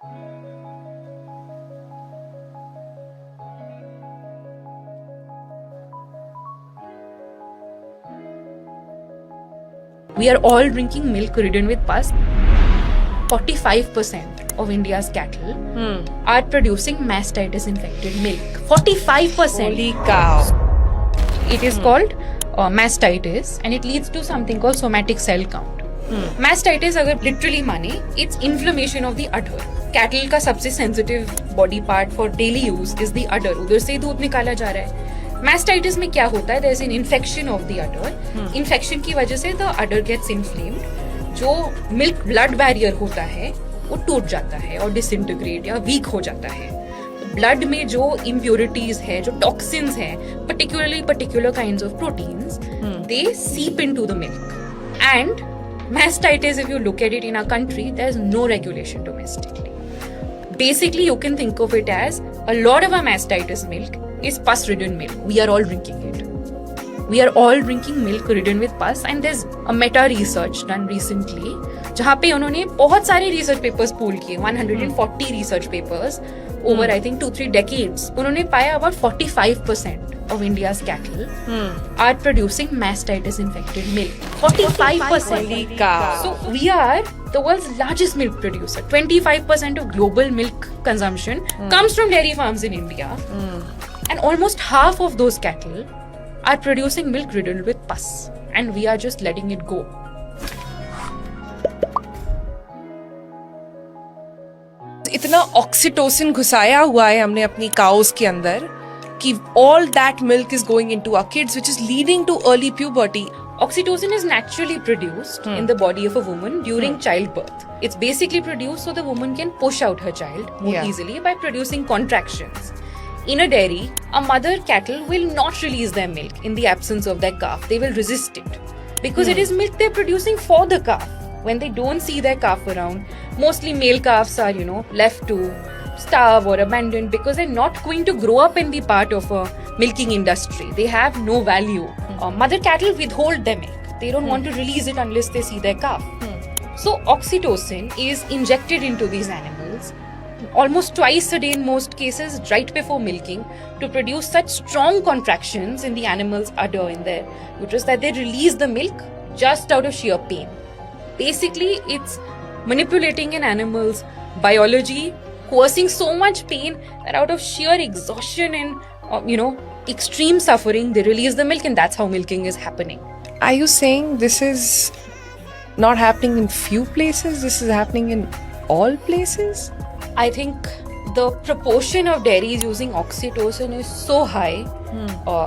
We are all drinking milk ridden with pus. 45% of India's cattle are producing mastitis infected milk. 45%. Holy cow. It is called mastitis and it leads to something called somatic cell count. Mastitis अगर literally माने, it's inflammation of the udder. Cattle का सबसे sensitive body part for daily use is the udder. उधर से दूध निकाला जा रहा है. Mastitis में क्या होता है? There is an infection of the udder. Infection की वजह से the udder gets inflamed. जो milk blood barrier होता है वो टूट जाता है और disintegrate या weak हो जाता है. ब्लड में जो impurities है, जो toxins है, particularly particular kinds of proteins, they seep into the milk. And mastitis, if you look at it in our country, there's no regulation domestically. Basically, you can think of it as a lot of our mastitis milk is pus-ridden milk. We are all drinking it. We are all drinking milk ridden with pus, and there's a meta-research done recently, जहाँ पे उन्होंने बहुत सारे research papers pool किए, 140 research papers over I think 2-3 decades. उन्होंने पाया about 45% of India's cattle are producing mastitis infected milk. 45%. Holy cow. So we are the world's largest milk producer. 25% of global milk consumption comes from dairy farms in India. And almost half of those cattle are producing milk riddled with pus. And we are just letting it go. इतना oxytocin घुसाया हुआ है हमने अपनी cows के अंदर कि all that milk is going into our kids, which is leading to early puberty. Oxytocin is naturally produced in the body of a woman during childbirth. It's basically produced so the woman can push out her child more easily by producing contractions. In a dairy, a mother cattle will not release their milk in the absence of their calf. They will resist it because it is milk they're producing for the calf. When they don't see their calf around, mostly male calves are, left to starve or abandoned because they're not going to grow up in the part of a milking industry. They have no value. Mother cattle withhold their milk. They don't want to release it unless they see their calf. So oxytocin is injected into these animals almost twice a day in most cases right before milking to produce such strong contractions in the animal's udder, in their uterus, that they release the milk just out of sheer pain. Basically, it's manipulating an animal's biology, causing so much pain that out of sheer exhaustion and, extreme suffering, they release the milk, and that's how milking is happening. Are you saying this is not happening in few places? This is happening in all places? I think the proportion of dairies using oxytocin is so high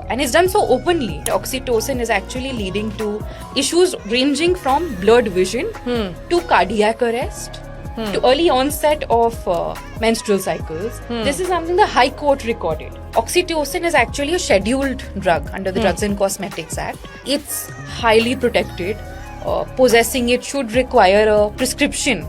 and it's done so openly. Oxytocin is actually leading to issues ranging from blurred vision to cardiac arrest to early onset of menstrual cycles. This is something the High Court recorded. Oxytocin is actually a scheduled drug under the Drugs and Cosmetics Act. It's highly protected. Possessing it should require a prescription